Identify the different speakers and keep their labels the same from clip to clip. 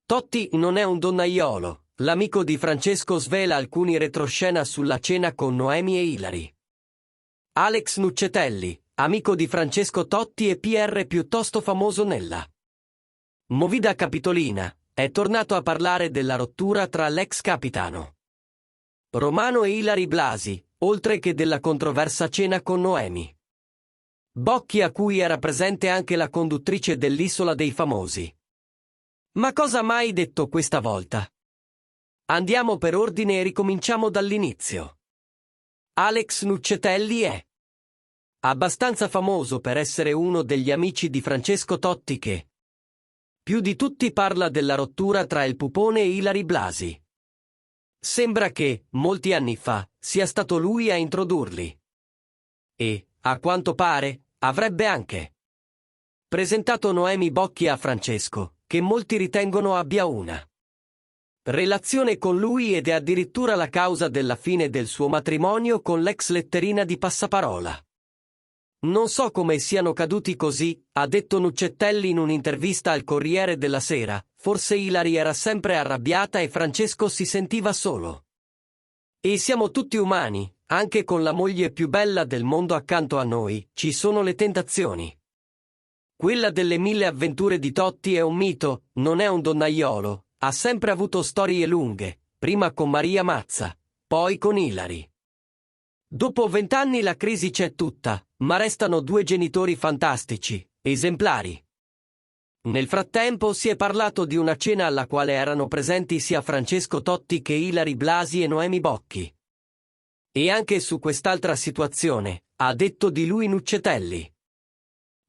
Speaker 1: Totti non è un donnaiolo, l'amico di Francesco svela alcuni retroscena sulla cena con Noemi e Ilary. Alex Nuccetelli, amico di Francesco Totti e PR piuttosto famoso nella Movida Capitolina, è tornato a parlare della rottura tra l'ex capitano Romano e Ilary Blasi, oltre che della controversa cena con Noemi Bocchi, a cui era presente anche la conduttrice dell'Isola dei Famosi. Ma cosa ha mai detto questa volta? Andiamo per ordine e ricominciamo dall'inizio. Alex Nuccetelli è abbastanza famoso per essere uno degli amici di Francesco Totti che più di tutti parla della rottura tra il pupone e Ilary Blasi. Sembra che, molti anni fa, sia stato lui a introdurli. E, a quanto pare, avrebbe anche presentato Noemi Bocchi a Francesco, che molti ritengono abbia una relazione con lui ed è addirittura la causa della fine del suo matrimonio con l'ex letterina di Passaparola. Non so come siano caduti così, ha detto Nuccetelli in un'intervista al Corriere della Sera, forse Ilary era sempre arrabbiata e Francesco si sentiva solo. E siamo tutti umani, anche con la moglie più bella del mondo accanto a noi, ci sono le tentazioni. Quella delle 1000 avventure di Totti è un mito, non è un donnaiolo, ha sempre avuto storie lunghe, prima con Maria Mazza, poi con Ilary. Dopo 20 anni la crisi c'è tutta, ma restano due genitori fantastici, esemplari. Nel frattempo si è parlato di una cena alla quale erano presenti sia Francesco Totti che Ilary Blasi e Noemi Bocchi. E anche su quest'altra situazione, ha detto di lui Nuccetelli.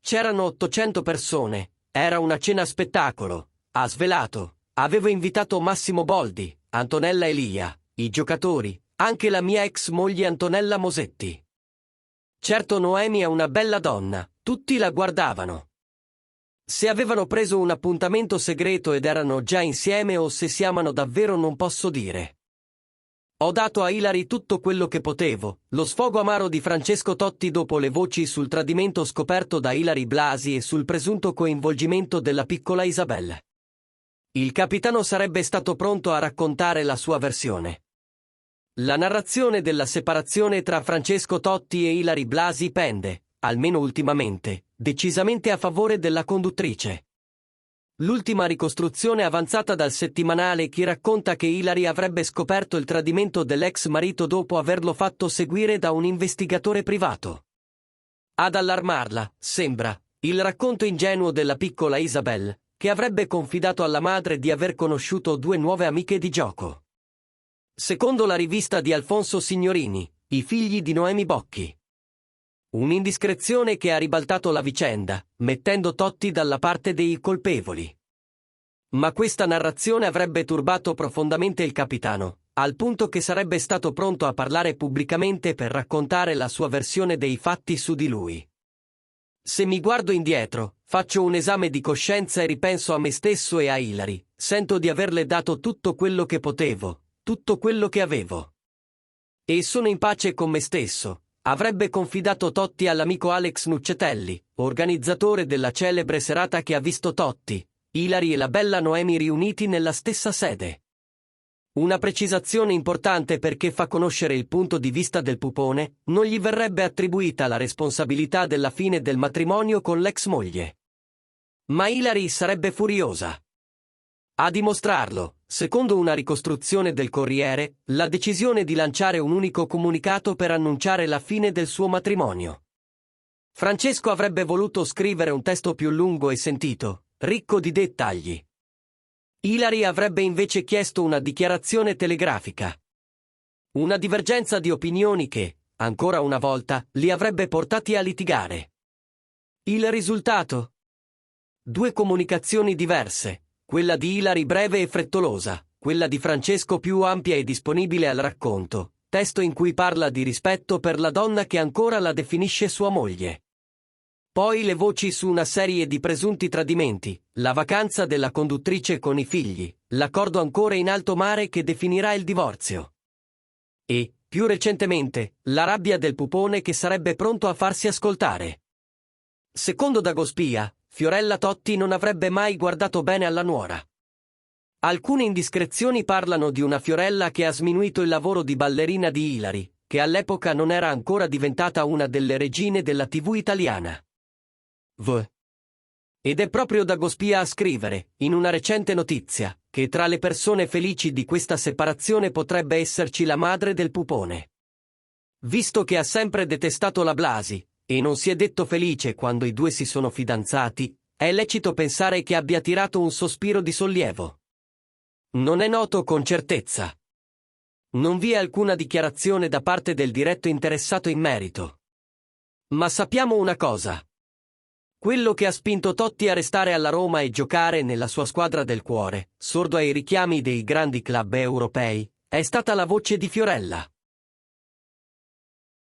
Speaker 1: C'erano 800 persone, era una cena spettacolo, ha svelato, avevo invitato Massimo Boldi, Antonella Elia, i giocatori, anche la mia ex moglie Antonella Mosetti. Certo Noemi è una bella donna, tutti la guardavano. Se avevano preso un appuntamento segreto ed erano già insieme o se si amano davvero non posso dire. Ho dato a Ilary tutto quello che potevo, lo sfogo amaro di Francesco Totti dopo le voci sul tradimento scoperto da Ilary Blasi e sul presunto coinvolgimento della piccola Isabella. Il capitano sarebbe stato pronto a raccontare la sua versione. La narrazione della separazione tra Francesco Totti e Ilary Blasi pende, almeno ultimamente, decisamente a favore della conduttrice. L'ultima ricostruzione avanzata dal settimanale Chi racconta che Ilary avrebbe scoperto il tradimento dell'ex marito dopo averlo fatto seguire da un investigatore privato. Ad allarmarla, sembra, il racconto ingenuo della piccola Isabel, che avrebbe confidato alla madre di aver conosciuto due nuove amiche di gioco. Secondo la rivista di Alfonso Signorini, i figli di Noemi Bocchi. Un'indiscrezione che ha ribaltato la vicenda, mettendo Totti dalla parte dei colpevoli. Ma questa narrazione avrebbe turbato profondamente il capitano, al punto che sarebbe stato pronto a parlare pubblicamente per raccontare la sua versione dei fatti su di lui. Se mi guardo indietro, faccio un esame di coscienza e ripenso a me stesso e a Ilary, sento di averle dato tutto quello che potevo, tutto quello che avevo. E sono in pace con me stesso. Avrebbe confidato Totti all'amico Alex Nuccetelli, organizzatore della celebre serata che ha visto Totti, Ilary e la bella Noemi riuniti nella stessa sede. Una precisazione importante perché fa conoscere il punto di vista del pupone, non gli verrebbe attribuita la responsabilità della fine del matrimonio con l'ex moglie. Ma Ilary sarebbe furiosa. A dimostrarlo, secondo una ricostruzione del Corriere, la decisione di lanciare un unico comunicato per annunciare la fine del suo matrimonio. Francesco avrebbe voluto scrivere un testo più lungo e sentito, ricco di dettagli. Ilary avrebbe invece chiesto una dichiarazione telegrafica. Una divergenza di opinioni che, ancora una volta, li avrebbe portati a litigare. Il risultato? Due comunicazioni diverse. Quella di Ilary breve e frettolosa, quella di Francesco più ampia e disponibile al racconto, testo in cui parla di rispetto per la donna che ancora la definisce sua moglie. Poi le voci su una serie di presunti tradimenti, la vacanza della conduttrice con i figli, l'accordo ancora in alto mare che definirà il divorzio. E, più recentemente, la rabbia del pupone che sarebbe pronto a farsi ascoltare. Secondo Dagospia, Fiorella Totti non avrebbe mai guardato bene alla nuora. Alcune indiscrezioni parlano di una Fiorella che ha sminuito il lavoro di ballerina di Ilari, che all'epoca non era ancora diventata una delle regine della TV italiana. Ed è proprio Dagospia a scrivere, in una recente notizia, che tra le persone felici di questa separazione potrebbe esserci la madre del pupone. Visto che ha sempre detestato la Blasi, e non si è detto felice quando i due si sono fidanzati, è lecito pensare che abbia tirato un sospiro di sollievo. Non è noto con certezza. Non vi è alcuna dichiarazione da parte del diretto interessato in merito. Ma sappiamo una cosa. Quello che ha spinto Totti a restare alla Roma e giocare nella sua squadra del cuore, sordo ai richiami dei grandi club europei, è stata la voce di Fiorella.